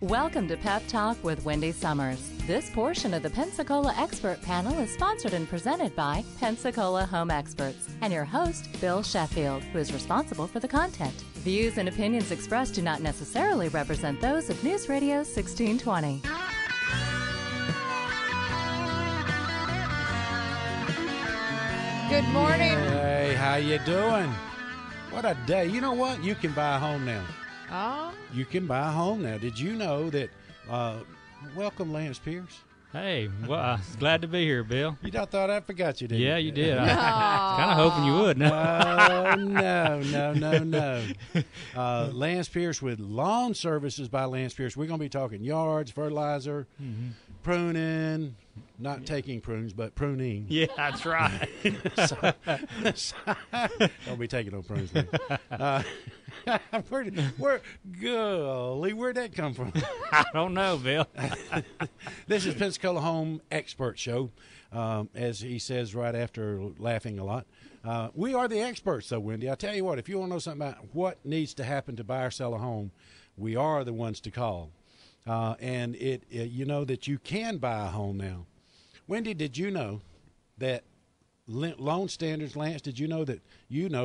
Welcome to Pep Talk with Wendy Summers. This portion of the Pensacola Expert Panel is sponsored and presented by Pensacola Home Experts and your host, Bill Sheffield, who is responsible for the content. Views and opinions expressed do not necessarily represent those of News Radio 1620. Good morning. Hey, how you doing? What a day. You know what? You can buy a home now. Oh? You can buy a home now. Did you know that, welcome Lance Pierce. Hey, well, glad to be here, Bill. You thought I forgot you, didn't you? Yeah, you did. I was kind of hoping you would. No. Lance Pierce with Lawn Services by Lance Pierce. We're going to be talking yards, fertilizer, pruning, not taking prunes, but pruning. Yeah, that's right. Don't be taking no prunes, man. Where'd that come from? I don't know, Bill. This is Pensacola Home Expert Show, as he says right after laughing a lot. We are the experts, though, Wendy. I tell you what, if you want to know something about what needs to happen to buy or sell a home, we are the ones to call. And you know that you can buy a home now. Wendy, did you know that loan standards, Lance, did you know that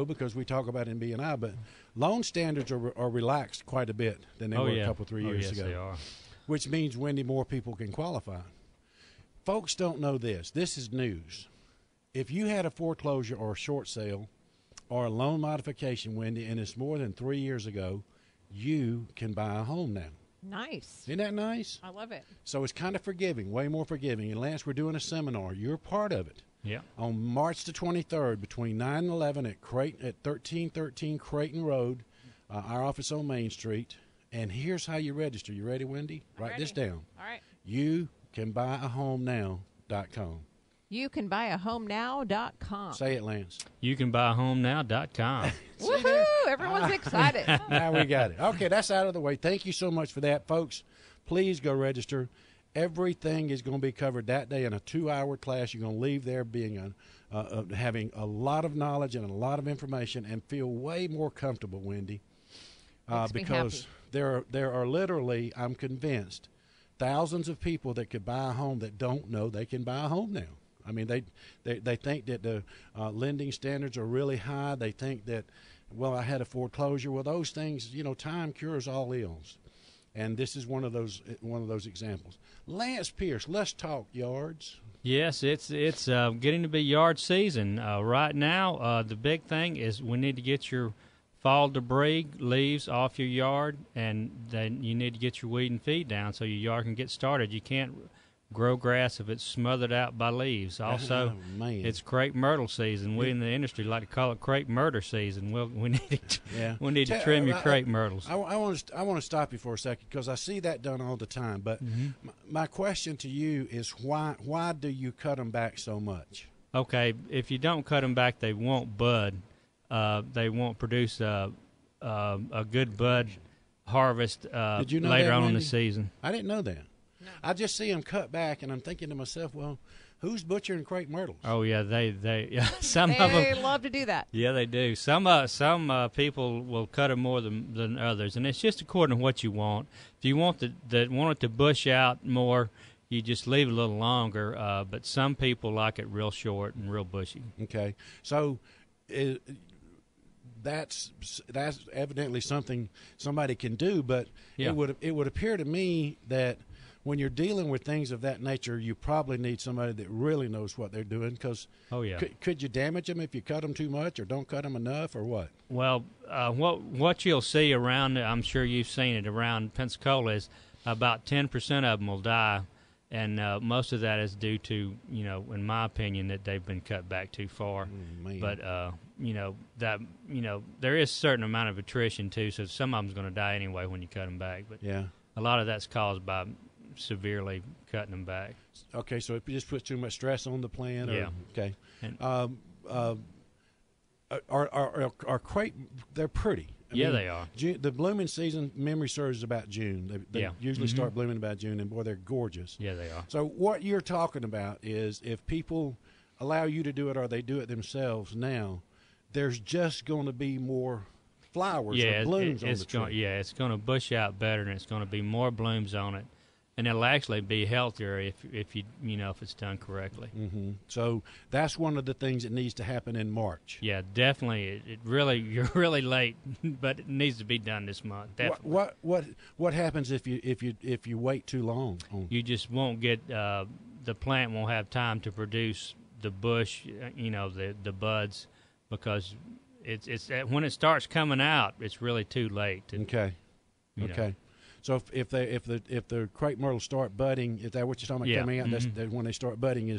because we talk about MB&I, but loan standards are relaxed quite a bit than they were a couple, 3 years ago. Yes, they are. Which means, Wendy, more people can qualify. Folks don't know this. This is news. If you had a foreclosure or a short sale or a loan modification, Wendy, and it's more than 3 years ago, you can buy a home now. Nice. Isn't that nice? I love it. So it's kind of forgiving, way more forgiving. And, Lance, we're doing a seminar. You're part of it. Yeah. On March the 23rd, between 9 and 11 at 1313 Creighton Road, our office on Main Street. And here's how you register. You ready, Wendy? Write this down. All right. YouCanBuyAHomeNow.com. YouCanBuyAHomeNow.com. Say it, Lance. YouCanBuyAHomeNow.com. Woohoo! Everyone's excited. Now we got it. Okay, that's out of the way. Thank you so much for that, folks. Please go register. Everything is going to be covered that day in a 2-hour class. You're going to leave there being having a lot of knowledge and a lot of information and feel way more comfortable, Wendy, because there are literally, I'm convinced, thousands of people that could buy a home that don't know they can buy a home now. I mean, they think that the lending standards are really high. They think that, well, I had a foreclosure. Well, those things, time cures all ills. And this is one of those examples. Lance Pierce, let's talk yards. Yes, it's getting to be yard season right now. The big thing is we need to get your fall debris, leaves off your yard, and then you need to get your weed and feed down so your yard can get started. You can't grow grass if it's smothered out by leaves. Also, it's crepe myrtle season. We in the industry like to call it crepe murder season. We need to trim your crepe myrtles. I want to stop you for a second because I see that done all the time. But my question to you is why do you cut them back so much? Okay, if you don't cut them back, they won't bud. They won't produce a good bud harvest Did you know later that, on in Wendy? the season. I didn't know that. No. I just see them cut back, and I'm thinking to myself, well, who's butchering crepe myrtles? Oh yeah, they some of them. They love to do that. Yeah, they do. Some people will cut them more than others, and it's just according to what you want. If you want want it to bush out more, you just leave it a little longer. But some people like it real short and real bushy. Okay, so. That's evidently something somebody can do, but it would appear to me that when you're dealing with things of that nature, you probably need somebody that really knows what they're doing. Because could you damage them if you cut them too much or don't cut them enough, or what? Well, what you'll see around, I'm sure you've seen it around Pensacola, is about 10% of them will die. And most of that is due to, in my opinion, that they've been cut back too far. But there is a certain amount of attrition too. So some of them's going to die anyway when you cut them back. But a lot of that's caused by severely cutting them back. Okay, so it just puts too much stress on the plant. Yeah. Okay. And, are crepe? They're pretty. I mean, they are. The blooming season, memory serves, is about June. They usually start blooming about June, and boy, they're gorgeous. Yeah, they are. So what you're talking about is if people allow you to do it or they do it themselves now, there's just going to be more flowers or blooms on the tree. It's going to bush out better, and it's going to be more blooms on it. And it'll actually be healthier if it's done correctly. Mm-hmm. So that's one of the things that needs to happen in March. Yeah, definitely. You're really late, but it needs to be done this month. Definitely. What happens if you wait too long? You just won't get the plant won't have time to produce the bush, the buds, because it's when it starts coming out, it's really too late. Okay. So if the crepe myrtle start budding, is that what you're talking about coming out? Mm-hmm. That's when they start budding, you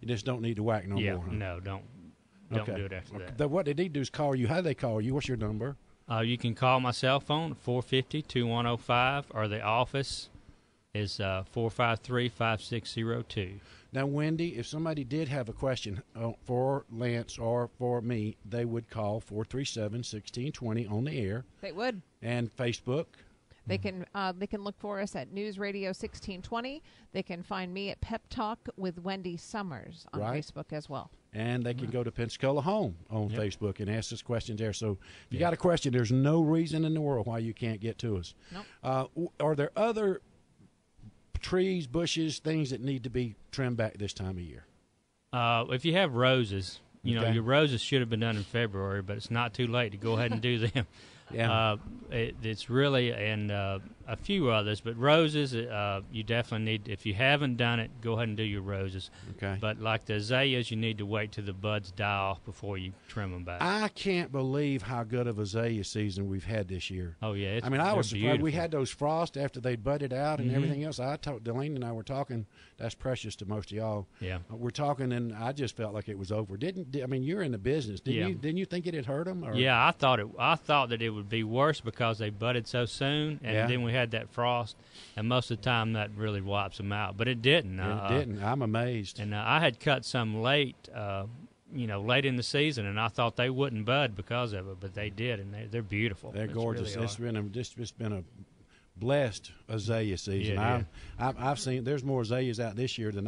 just don't need to whack no more. Huh? No, don't do it after that. What they need to do is call you. How do they call you? What's your number? You can call my cell phone, 450-2105, or the office is 453-5602. Now, Wendy, if somebody did have a question for Lance or for me, they would call 437-1620 on the air. They would. And Facebook. They can look for us at News Radio 1620. They can find me at Pep Talk with Wendy Summers on Facebook as well. And they can go to Pensacola Home on Facebook and ask us questions there. So if you got a question, there's no reason in the world why you can't get to us. Nope. Are there other trees, bushes, things that need to be trimmed back this time of year? If you have roses, your roses should have been done in February, but it's not too late to go ahead and do them. Yeah. It's really, and a few others, but roses, you definitely need, if you haven't done it, go ahead and do your roses. Okay. But like the azaleas, you need to wait till the buds die off before you trim them back. I can't believe how good of azalea season we've had this year. Oh, yeah. I was surprised. Beautiful. We had those frosts after they budded out and everything else. Delaney and I were talking. That's precious to most of y'all. Yeah. We're talking, and I just felt like it was over. You're in the business. Didn't you think it had hurt them? Or? Yeah, I thought that it would be worse because they budded so soon, and then we had that frost, and most of the time that really wipes them out. But it didn't. It didn't. I'm amazed. And I had cut some late, late in the season, and I thought they wouldn't bud because of it, but they did, and they're beautiful. They're gorgeous. Really It's been a blessed azalea season. Yeah, I've seen there's more azaleas out this year than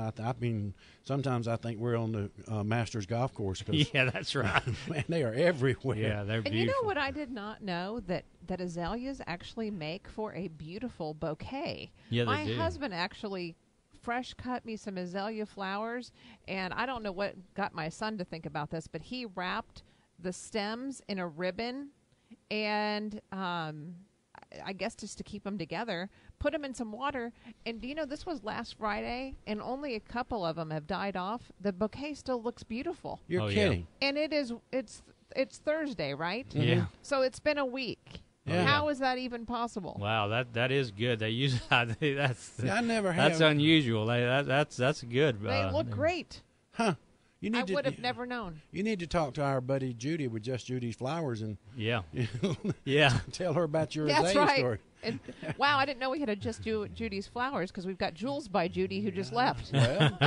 sometimes I think we're on the Masters golf course. Yeah, that's right. Man, they are everywhere. Yeah, they're beautiful. And you know what I did not know? That azaleas actually make for a beautiful bouquet. Yeah, My they do. husband actually fresh cut me some azalea flowers, and I don't know what got my son to think about this, but he wrapped the stems in a ribbon and I guess just to keep them together, put them in some water. And do you know, this was last Friday, and only a couple of them have died off. The bouquet still looks beautiful. You're kidding. Yeah. And it's Thursday, right? Mm-hmm. Yeah. So it's been a week. Yeah. How is that even possible? Wow, that is good. They use that's I never have. That's unusual. That's good. They look great. Huh. I would have never known. You need to talk to our buddy Judy with Just Judy's Flowers and yeah. tell her about your That's azalea right. story. And, wow, I didn't know we had a Just Judy's Flowers because we've got Jules by Judy who just left. Well,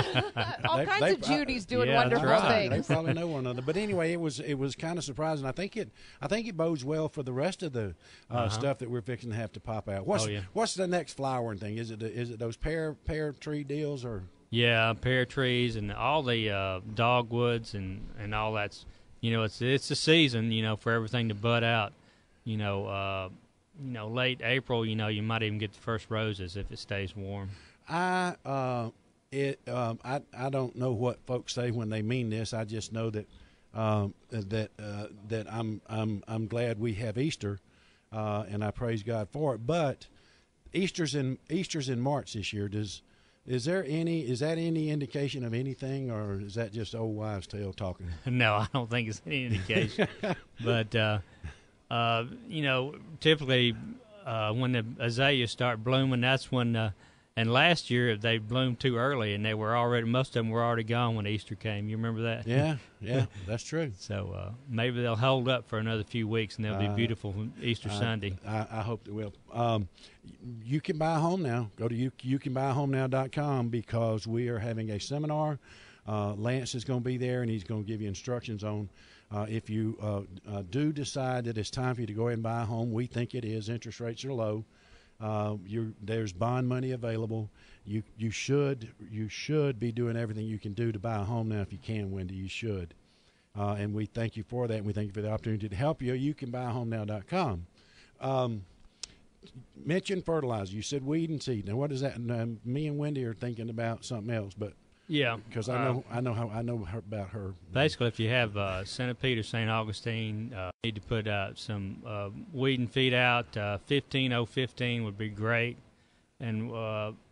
All kinds of Judys doing yeah, wonderful that's right. things. They probably know one another. But anyway, it was kind of surprising. I think it bodes well for the rest of the stuff that we're fixing to have to pop out. What's the next flowering thing? Is it those pear tree deals or? Yeah, pear trees and all the dogwoods and all that's, it's the season, for everything to bud out. Late April, you might even get the first roses if it stays warm. I don't know what folks say when they mean this. I just know that that I'm glad we have Easter, and I praise God for it. But Easter's in March this year. Is that any indication of anything, or is that just old wives' tale talking? No, I don't think it's any indication. But typically when the azaleas start blooming, that's when. And last year they bloomed too early, and most of them were already gone when Easter came. You remember that? Yeah, that's true. So maybe they'll hold up for another few weeks, and they'll be beautiful Easter Sunday. I hope they will. You can buy a home now. Go to youcanbuyahomenow.com because we are having a seminar. Lance is going to be there, and he's going to give you instructions on if you do decide that it's time for you to go ahead and buy a home. We think it is. Interest rates are low. There's bond money available. You should be doing everything you can do to buy a home now if you can, Wendy. You should. and we thank you for that, and we thank you for the opportunity to help you. You can buy homenow.com. Mention fertilizer. You said weed and seed. Now, what is that? And, me and Wendy are thinking about something else, but yeah, because I know about her. Basically, if you have centipede or St. Augustine, you need to put some weed and feed out. 15015 would be great, and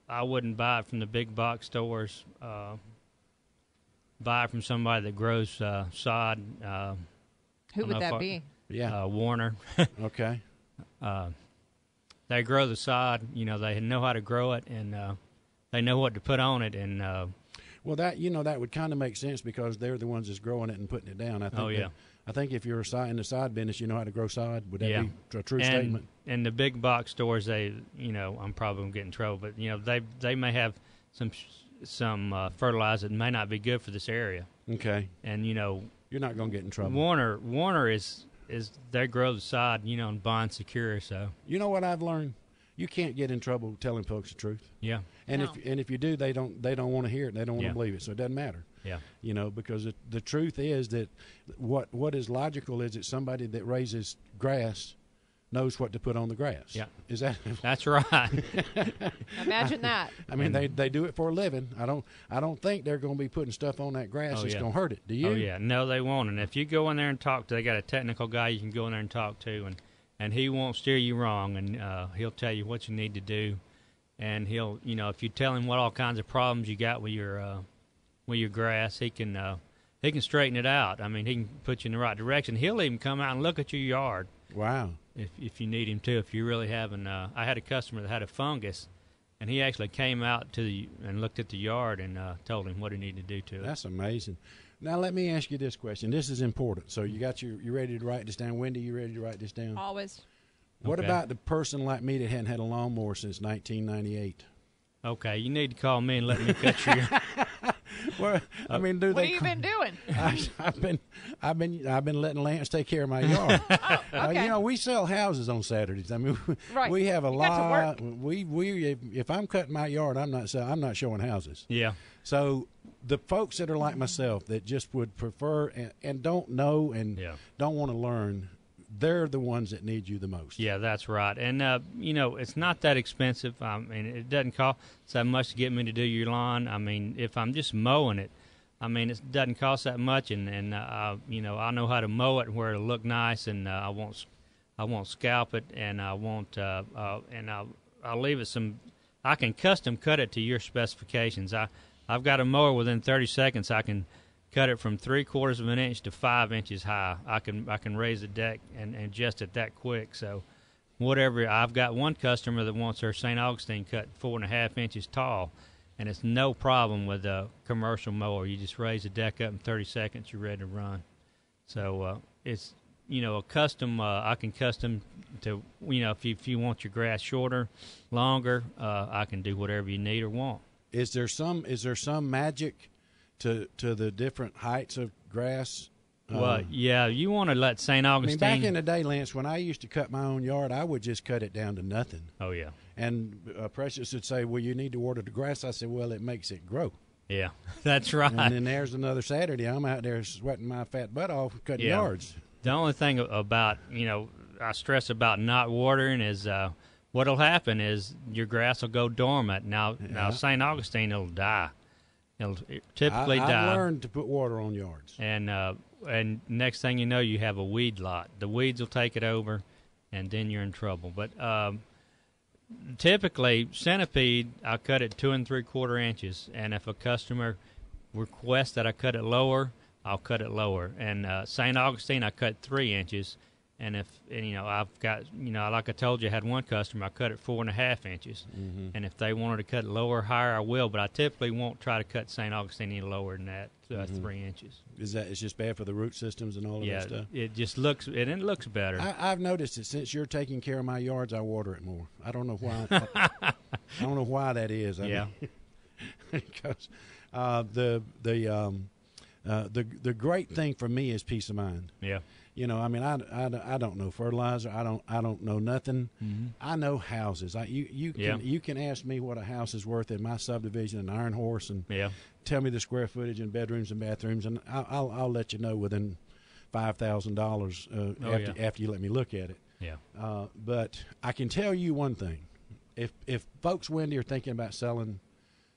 I wouldn't buy it from the big box stores. Buy it from somebody that grows sod. Who would that be? Yeah, Warner. Okay. They grow the sod. They know how to grow it, and they know what to put on it. And well, that that would kind of make sense because they're the ones that's growing it and putting it down. I think I think if you're in the sod business, you know how to grow sod. Would that be a true statement? And the big box stores, I'm probably going to get in trouble, but they may have some fertilizer that may not be good for this area. Okay. And you're not going to get in trouble. Warner is they grow the sod, and bond secure. So you know what I've learned? You can't get in trouble telling folks the truth. Yeah. And if you do, they don't want to hear it. They don't want to believe it. So it doesn't matter. Yeah. Because the truth is that what is logical is that somebody that raises grass knows what to put on the grass. Yeah. Is that? That's right. Imagine that. I mean, they do it for a living. I don't think they're going to be putting stuff on that grass that's going to hurt it. Do you? Oh yeah. No, they won't. And if you go in there and talk to, they got a technical guy you can go in there and talk to, and he won't steer you wrong, and he'll tell you what you need to do, and he'll, if you tell him what all kinds of problems you got with your grass, he can straighten it out. I mean, he can put you in the right direction. He'll even come out and look at your yard. Wow. If you need him to, if you're really having, I had a customer that had a fungus, and he actually came out and looked at the yard and told him what he needed to do to it. That's amazing. Now let me ask you this question. This is important. So you ready to write this down? Wendy, you ready to write this down? Always. What about the person like me that hadn't had a lawnmower since 1998? Okay, you need to call me and let me cut your. Well, I mean, what have you been doing? I've been letting Lance take care of my yard. Oh, okay. We sell houses on Saturdays. I mean, right. We have a you lot. If I'm cutting my yard, I'm not showing houses. Yeah. So the folks that are like myself that just would prefer and don't know and don't want to learn, they're the ones that need you the most. Yeah, that's right. And, it's not that expensive. I mean, it doesn't cost that much to get me to do your lawn. I mean, if I'm just mowing it, I mean, it doesn't cost that much. And I know how to mow it where it'll look nice, and I won't scalp it, and I won't, and I'll leave it I can custom cut it to your specifications. I've got a mower within 30 seconds. I can cut it from 3/4 of an inch to 5 inches high. I can raise the deck and adjust it that quick. So whatever, I've got one customer that wants her St. Augustine cut 4.5 inches tall, and it's no problem with a commercial mower. You just raise the deck up in 30 seconds, you're ready to run. So it's a custom. I can custom to if you want your grass shorter, longer, I can do whatever you need or want. Is there some magic to the different heights of grass? Well, yeah, you want to let St. Augustine. I mean, back in the day, Lance, when I used to cut my own yard, I would just cut it down to nothing. Oh, yeah. And Precious would say, well, you need to water the grass. I said, well, it makes it grow. Yeah, that's right. And then there's another Saturday. I'm out there sweating my fat butt off cutting yards. The only thing about, I stress about not watering is what'll happen is your grass will go dormant. Now St. Augustine, it'll die. It'll typically die. I've learned to put water on yards. And next thing you know, you have a weed lot. The weeds will take it over, and then you're in trouble. But typically, centipede, I cut it 2 3/4 inches. And if a customer requests that I cut it lower, I'll cut it lower. And St. Augustine, I cut 3 inches. And I've got, like I told you, I had one customer, I cut it 4.5 inches. Mm-hmm. And if they wanted to cut it lower or higher, I will. But I typically won't try to cut St. Augustine any lower than that, 3 inches. It's just bad for the root systems and all of that stuff? Yeah, it just looks, it looks better. I've noticed that since you're taking care of my yards, I water it more. I don't know why. I don't know why that is. I mean, because the great thing for me is peace of mind. Yeah. You know, I mean, I don't know fertilizer. I don't know nothing. Mm-hmm. I know houses. You can ask me what a house is worth in my subdivision in Iron Horse, and tell me the square footage and bedrooms and bathrooms, and I'll let you know within $5,000 after you let me look at it. Yeah. But I can tell you one thing: if folks, Wendy, are thinking about selling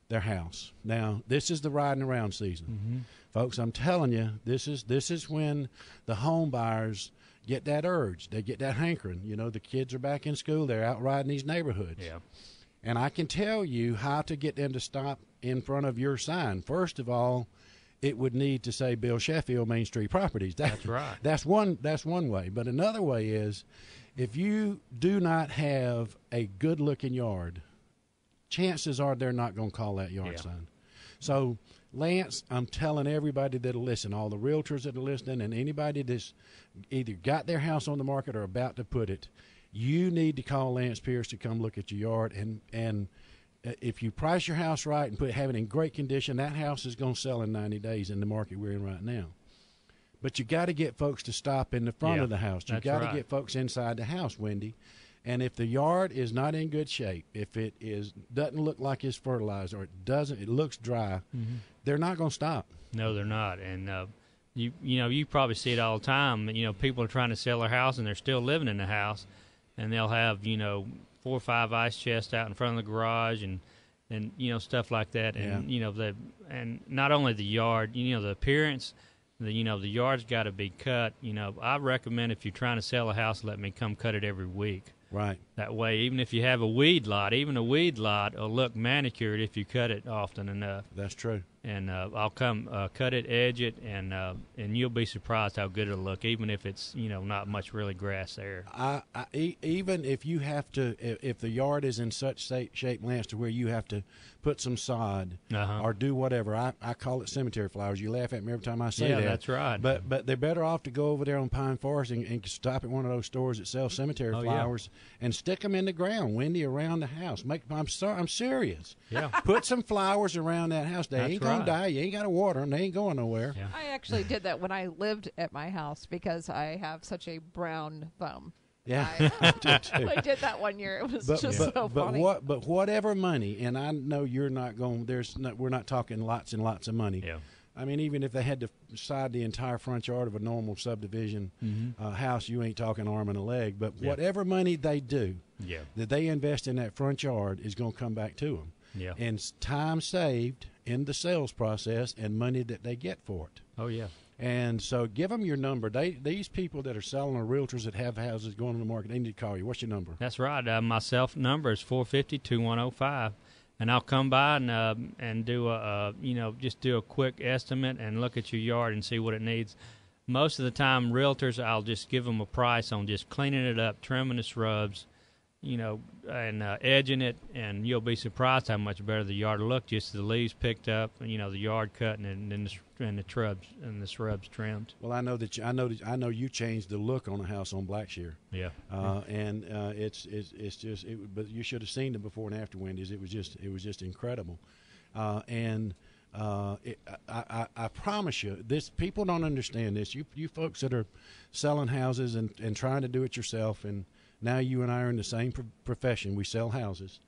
their house now, this is the riding around season. Mm-hmm. Folks, I'm telling you, this is when the home buyers get that urge. They get that hankering. You know, the kids are back in school. They're out riding these neighborhoods. Yeah. And I can tell you how to get them to stop in front of your sign. First of all, it would need to say Bill Sheffield Main Street Properties. That's right. That's one way. But another way is, if you do not have a good-looking yard, chances are they're not going to call that yard sign. So, Lance, I'm telling everybody that'll listen, all the realtors that are listening, and anybody that's either got their house on the market or about to put it, you need to call Lance Pierce to come look at your yard. And if you price your house right and have it in great condition, that house is going to sell in 90 days in the market we're in right now. But you got to get folks to stop in the front of the house. You got to get folks inside the house, Wendy. And if the yard is not in good shape, if it doesn't look like it's fertilized, or it looks dry, they're not going to stop. No, they're not. And you probably see it all the time. You know, people are trying to sell their house and they're still living in the house, and they'll have 4 or 5 ice chests out in front of the garage and stuff like that. And and not only the yard, the appearance. The yard's got to be cut. I recommend, if you're trying to sell a house, let me come cut it every week. Right. That way, even if you have a weed lot, will look manicured if you cut it often enough. That's true. And I'll come cut it, edge it, and you'll be surprised how good it'll look, even if it's not much really grass there. Even if you have to, if the yard is in such shape, Lance, to where you have to put some sod or do whatever. I call it cemetery flowers. You laugh at me every time I say that. Yeah, that's right. But they're better off to go over there on Pine Forest and stop at one of those stores that sell cemetery flowers and stick them in the ground, Wendy, around the house. I'm serious. Yeah. Put some flowers around that house. They ain't gonna die. You ain't got to water them. They ain't going nowhere. Yeah. I actually did that when I lived at my house because I have such a brown thumb. Yeah, I did that one year. It was so funny. But whatever money, and I know you're not going. We're not talking lots and lots of money. Yeah. I mean, even if they had to side the entire front yard of a normal subdivision house, you ain't talking arm and a leg. But whatever money they do, that they invest in that front yard is going to come back to them. Yeah. And time saved in the sales process and money that they get for it. Oh yeah. And so give them your number. These people that are selling, or realtors that have houses going on the market, they need to call you. What's your number? That's right. My cell number is 450-2105, and I'll come by and do just do a quick estimate and look at your yard and see what it needs. Most of the time, realtors, I'll just give them a price on just cleaning it up, trimming the shrubs, and edging it, and you'll be surprised how much better the yard will look. Just the leaves picked up, the yard cut, and the shrubs trimmed. Well, I know you changed the look on a house on Blackshear. Yeah. And it's just but you should have seen it before and after, Wendy's. It was just incredible. I promise you, people don't understand this. You folks that are selling houses and trying to do it yourself, and now you and I are in the same profession. We sell houses.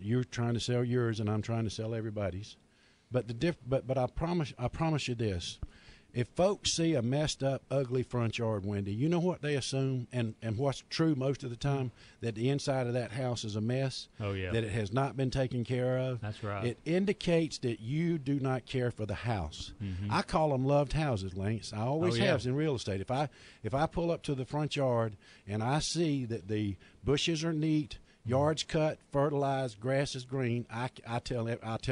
You're trying to sell yours, and I'm trying to sell everybody's. But I promise you this: if folks see a messed up, ugly front yard, Wendy, you know what they assume, and what's true most of the time, that the inside of that house is a mess. Oh yeah. That it has not been taken care of. That's right. It indicates that you do not care for the house. Mm-hmm. I call them loved houses, Lance. I always have in real estate. If I pull up to the front yard and I see that the bushes are neat, yard's cut, fertilized, grass is green, I tell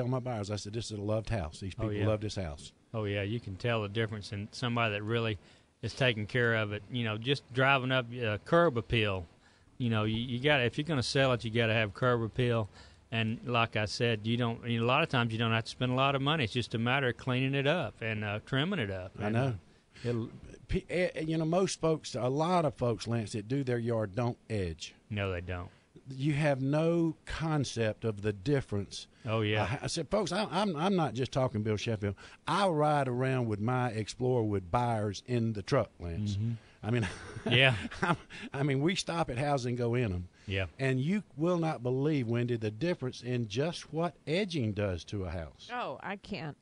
my buyers, I said, this is a loved house. These people love this house. Oh yeah, you can tell the difference in somebody that really is taking care of it. Just driving up curb appeal. You got, if you're going to sell it, you got to have curb appeal. And like I said, a lot of times you don't have to spend a lot of money. It's just a matter of cleaning it up and trimming it up. I know. Most folks, a lot of folks, Lance, that do their yard don't edge. No, they don't. You have no concept of the difference. Oh yeah. I said, folks, I'm not just talking Bill Sheffield. I ride around with my Explorer with buyers in the truck, Lance. Mm-hmm. I mean, Yeah. I mean, we stop at houses and go in them. Yeah. And you will not believe, Wendy, the difference in just what edging does to a house. Oh, I can't.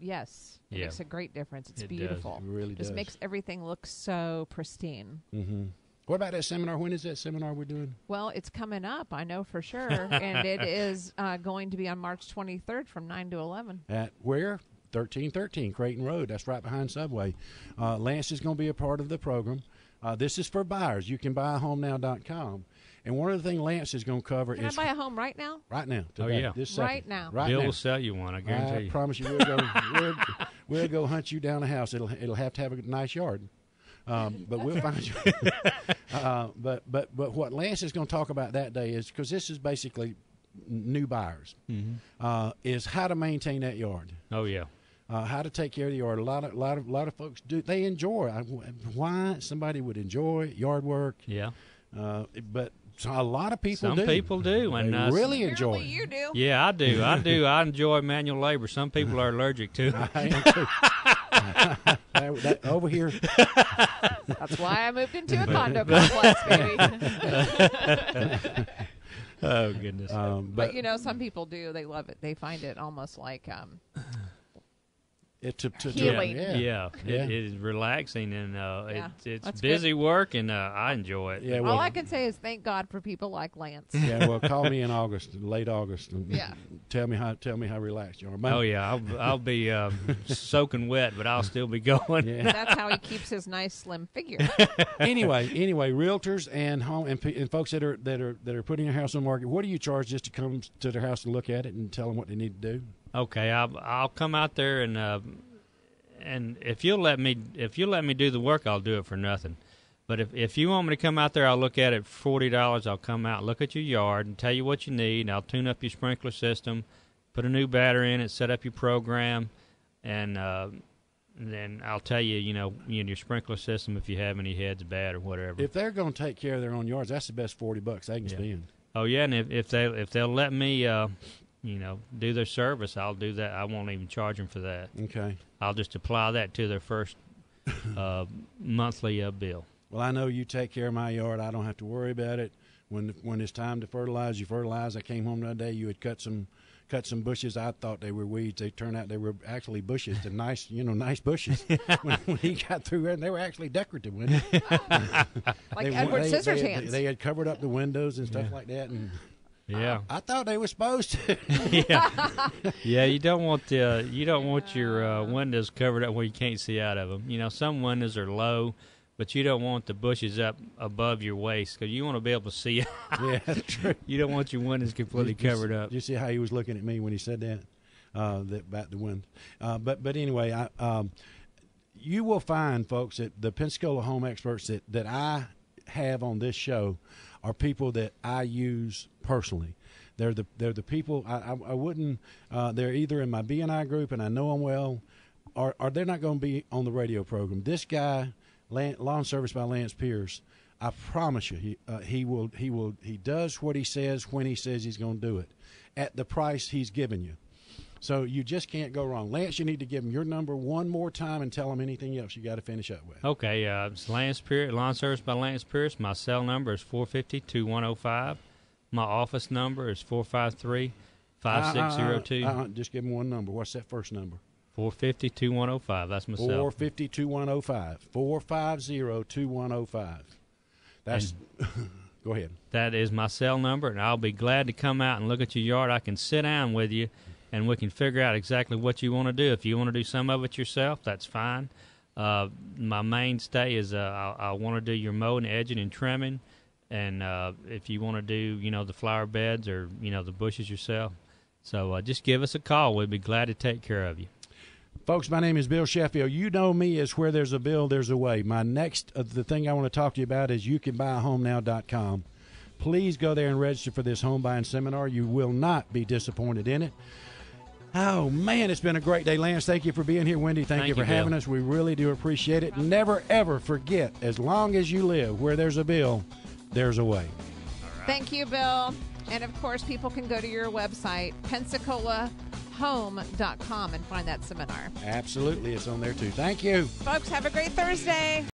Yes. It Yeah. makes a great difference. It's It does. beautiful. It really Just does. makes everything look so pristine. Mm-hmm. What about that seminar? When is that seminar we're doing? Well, it's coming up, I know for sure. And it is going to be on March 23rd from 9 to 11. At where? 1313 Creighton Road. That's right behind Subway. Lance is going to be a part of the program. This is for buyers. You can buy homenow.com. And one of the things Lance is going to cover Can is I buy a home right now? right now. Oh, Today, yeah. This second. Right now. Right Bill now. will sell you one, I guarantee I you. promise you, we'll go hunt you down a house. It'll have to have a nice yard, but we'll find you. But what Lance is going to talk about that day is, because this is basically new buyers, is how to maintain that yard. Oh, yeah. How to take care of the yard. A lot of folks do. They enjoy. Why somebody would enjoy yard work? Yeah. But a lot of people Some do. people do. And They really enjoy. Apparently you do. Yeah, I do. I enjoy manual labor. Some people are allergic to it. I am too. that over here. That's why I moved into a condo complex, baby. Oh, goodness. But, you know, some people do. They love it. They find it almost like healing. Yeah. It is relaxing, and it's that's busy work, and I enjoy it. Yeah, all I can say is thank God for people like Lance. Yeah, well, call me in August, late August, and Yeah. tell me how relaxed you are. Oh, yeah. I'll be soaking wet, but I'll still be going. Yeah. That's how he keeps his nice slim figure. anyway, realtors and home and folks that are putting their house on the market, what do you charge just to come to their house and look at it and tell them what they need to do? Okay, I'll come out there, and if you'll let me do the work, I'll do it for nothing. But if you want me to come out there, I'll look at it for $40. I'll come out, look at your yard, and tell you what you need. I'll tune up your sprinkler system, put a new battery in it, set up your program, and then I'll tell you, your sprinkler system, if you have any heads bad or whatever. If they're going to take care of their own yards, that's the best $40 they can spend. Oh yeah, and if they'll let me. Do their service, I'll do that. I won't even charge them for that. Okay. I'll just apply that to their first monthly bill. Well, I know you take care of my yard. I don't have to worry about it. When it's time to fertilize, you fertilize. I came home the other day. You had cut some bushes. I thought they were weeds. They turned out they were actually bushes. The nice bushes. when he got through, and they were actually decorative. Like Edward Scissorhands. They had covered up the windows and stuff like that, and. Yeah, I thought they were supposed to. yeah. You don't want your windows covered up where you can't see out of them. Some windows are low, but you don't want the bushes up above your waist because you want to be able to see. Yeah, that's true. You don't want your windows completely covered up. Did you see how he was looking at me when he said that? About the wind. But anyway, you will find, folks, that the Pensacola Home Experts that I have on this show are people that I use personally. They're the people I wouldn't. They're either in my BNI group and I know them well, or they're not going to be on the radio program. This guy, Lawn Service by Lance Pierce, I promise you, he does what he says when he says he's going to do it, at the price he's given you. So you just can't go wrong. Lance, you need to give him your number one more time and tell him anything else you got to finish up with. Okay, it's Lance Pierce, Lawn Service by Lance Pierce. My cell number is 450-2105. My office number is 453-5602. Just give him one number. What's that first number? 450-2105. That's my cell. 450-2105. 450-2105. That's go ahead. That is my cell number, and I'll be glad to come out and look at your yard. I can sit down with you, and we can figure out exactly what you want to do. If you want to do some of it yourself, that's fine. My mainstay is I want to do your mowing, edging, and trimming. And if you want to do, the flower beds or, the bushes yourself. So just give us a call. We'd be glad to take care of you. Folks, my name is Bill Sheffield. You know me as where there's a bill, there's a way. My next, the thing I want to talk to you about is youcanbuyahomenow.com. Please go there and register for this home buying seminar. You will not be disappointed in it. Oh, man, it's been a great day. Lance, thank you for being here. Wendy, thank you for having us. We really do appreciate it. Never, ever forget, as long as you live, where there's a bill, there's a way. Thank you, Bill. And, of course, people can go to your website, PensacolaHome.com, and find that seminar. Absolutely. It's on there, too. Thank you. Folks, have a great Thursday.